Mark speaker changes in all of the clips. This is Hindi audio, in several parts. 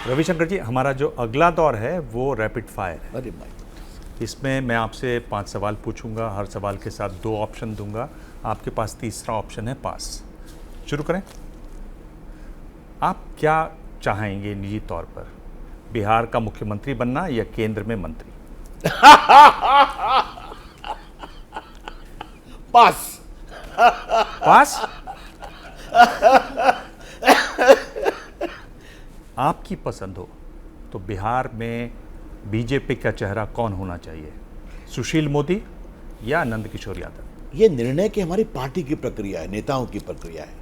Speaker 1: रविशंकर जी, हमारा जो अगला दौर है वो रैपिड फायर है।
Speaker 2: अरे भाई,
Speaker 1: इसमें मैं आपसे 5 सवाल पूछूंगा, हर सवाल के साथ 2 ऑप्शन दूंगा। आपके पास तीसरा ऑप्शन है पास। शुरू करें। आप क्या चाहेंगे निजी तौर पर, बिहार का मुख्यमंत्री बनना या केंद्र में मंत्री?
Speaker 2: पास।
Speaker 1: पास। आपकी पसंद हो तो बिहार में बीजेपी का चेहरा कौन होना चाहिए, सुशील मोदी या नंद किशोर यादव?
Speaker 2: ये निर्णय की हमारी पार्टी की प्रक्रिया है, नेताओं की प्रक्रिया है।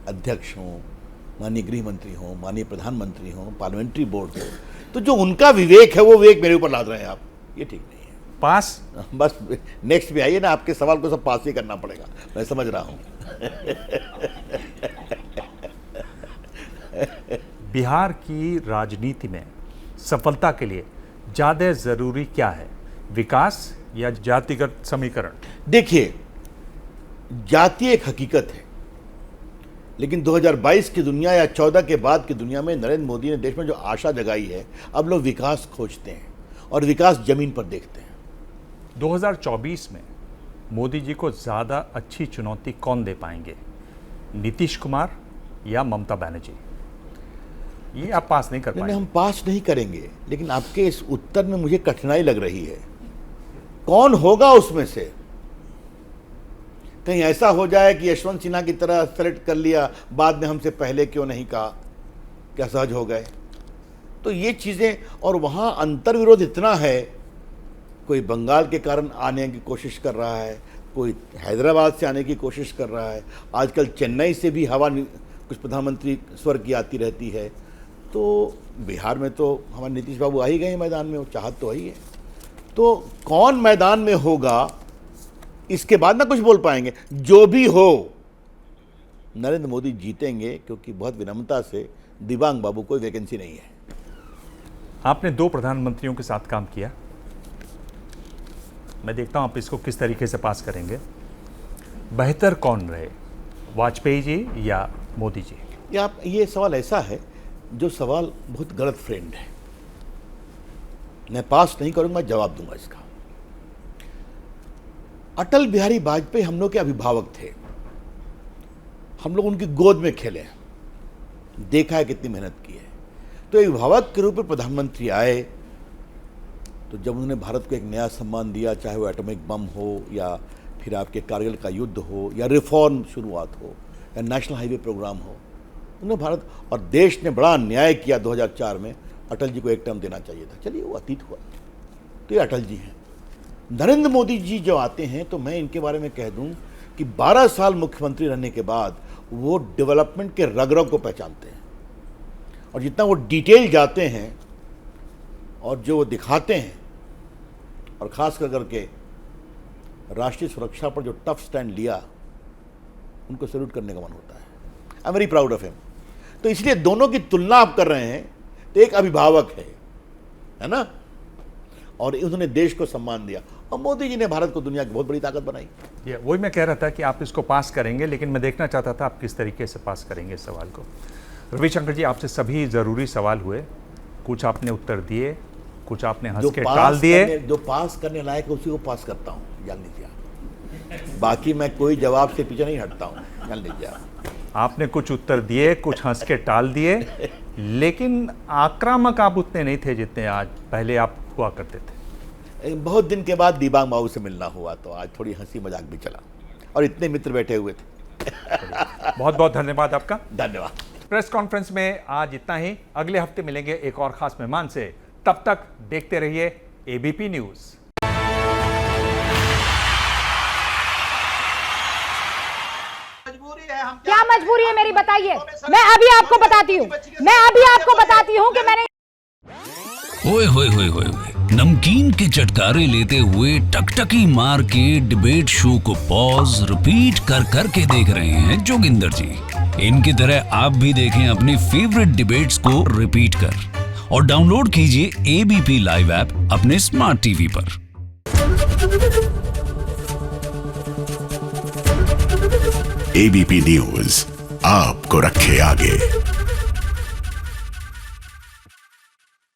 Speaker 2: अध्यक्ष हों, माननीय गृह मंत्री हों, माननीय प्रधानमंत्री हों, पार्लियामेंट्री बोर्ड हो, तो जो उनका विवेक है वो विवेक मेरे ऊपर लाद रहे हैं आप, ये ठीक नहीं है।
Speaker 1: पास।
Speaker 2: बस नेक्स्ट भी आइए ना, आपके सवाल को सब पास ही करना पड़ेगा, मैं समझ रहा हूँ।
Speaker 1: बिहार की राजनीति में सफलता के लिए ज़्यादा ज़रूरी क्या है, विकास या जातिगत समीकरण?
Speaker 2: देखिए, जाति एक हकीकत है, लेकिन 2022 की दुनिया या 14 के बाद की दुनिया में नरेंद्र मोदी ने देश में जो आशा जगाई है, अब लोग विकास खोजते हैं और विकास जमीन पर देखते हैं।
Speaker 1: 2024 में मोदी जी को ज़्यादा अच्छी चुनौती कौन दे पाएंगे, नीतीश कुमार या ममता बनर्जी? ये आप पास नहीं कर पाएंगे।
Speaker 2: हम पास नहीं करेंगे, लेकिन आपके इस उत्तर में मुझे कठिनाई लग रही है। कौन होगा उसमें से? कहीं ऐसा हो जाए कि यशवंत सिन्हा की तरह सेलेक्ट कर लिया, बाद में हमसे पहले क्यों नहीं कहा, क्या सहज हो गए? तो ये चीज़ें, और वहाँ अंतर विरोध इतना है, कोई बंगाल के कारण आने की कोशिश कर रहा है, कोई हैदराबाद से आने की कोशिश कर रहा है, आजकल चेन्नई से भी हवा कुछ प्रधानमंत्री स्वर की आती रहती है। तो बिहार में तो हमारे नीतीश बाबू आ ही गए मैदान में, वो चाहत तो वही है। तो कौन मैदान में होगा इसके बाद ना कुछ बोल पाएंगे। जो भी हो, नरेंद्र मोदी जीतेंगे, क्योंकि बहुत विनम्रता से दिबांग बाबू कोई वैकेंसी नहीं है।
Speaker 1: आपने 2 प्रधानमंत्रियों के साथ काम किया, मैं देखता हूं आप इसको किस तरीके से पास करेंगे। बेहतर कौन रहे, वाजपेयी जी या मोदी जी?
Speaker 2: ये सवाल ऐसा है जो सवाल बहुत गलत फ्रेम्ड है। मैं पास नहीं करूंगा, जवाब दूंगा इसका। अटल बिहारी वाजपेयी हम लोग के अभिभावक थे, हम लोग उनकी गोद में खेले, देखा है कितनी मेहनत की है। तो अभिभावक के रूप में प्रधानमंत्री आए, तो जब उन्होंने भारत को एक नया सम्मान दिया, चाहे वो एटॉमिक बम हो या फिर आपके कारगिल का युद्ध हो या रिफॉर्म शुरुआत हो या नेशनल हाईवे प्रोग्राम हो, उन्होंने भारत और देश ने बड़ा अन्याय किया। 2004 में अटल जी को एक टर्म देना चाहिए था, चलिए वो अतीत हुआ। तो ये अटल जी हैं। नरेंद्र मोदी जी जो आते हैं, तो मैं इनके बारे में कह दूं कि 12 साल मुख्यमंत्री रहने के बाद वो डेवलपमेंट के रग-रग को पहचानते हैं, और जितना वो डिटेल जाते हैं और जो वो दिखाते हैं, और खास कर करके राष्ट्रीय सुरक्षा पर जो टफ स्टैंड लिया, उनको सैल्यूट करने का मन होता है। I am very proud of him. तो इसलिए दोनों की तुलना आप कर रहे हैं, तो एक अभिभावक है ना, और उन्होंने देश को सम्मान दिया, और मोदी जी ने भारत को दुनिया की बहुत बड़ी ताकत बनाई।
Speaker 1: वही मैं कह रहा था कि आप इसको पास करेंगे, लेकिन मैं देखना चाहता था आप किस तरीके से पास करेंगे इस सवाल को। रविशंकर जी, आपसे सभी ज़रूरी सवाल हुए, कुछ आपने उत्तर दिए, कुछ आपने हंस के टाल दिए।
Speaker 2: जो पास करने लायक है उसी को पास करता हूँ, जान लीजिए आप। बाकी मैं कोई जवाब से पीछे नहीं हटता हूँ, जान लीजिए आप।
Speaker 1: आपने कुछ उत्तर दिए, कुछ हंस के टाल दिए, लेकिन आक्रामक आप उतने नहीं थे जितने आज पहले आप हुआ करते थे।
Speaker 2: बहुत दिन के बाद दिबांग बाबू से मिलना हुआ, तो आज थोड़ी हंसी मजाक भी चला, और इतने मित्र बैठे हुए थे।
Speaker 1: बहुत बहुत धन्यवाद आपका।
Speaker 2: धन्यवाद।
Speaker 1: प्रेस कॉन्फ्रेंस में आज इतना ही। अगले हफ्ते मिलेंगे एक और खास मेहमान से। तब तक देखते रहिए एबीपी न्यूज।
Speaker 3: क्या मजबूरी है मेरी, बताइए। मैं अभी आपको बताती हूँ कि मैंने
Speaker 4: ओए होए होए होए, नमकीन के चटकारे लेते हुए टकटकी मार के डिबेट शो को पॉज रिपीट कर कर के देख रहे हैं जोगिंदर जी। इनकी तरह आप भी देखें अपनी फेवरेट डिबेट्स को रिपीट कर, और डाउनलोड कीजिए एबीपी लाइव ऐप अपने स्मार्ट टीवी पर।
Speaker 5: एबीपी न्यूज आपको रखे आगे।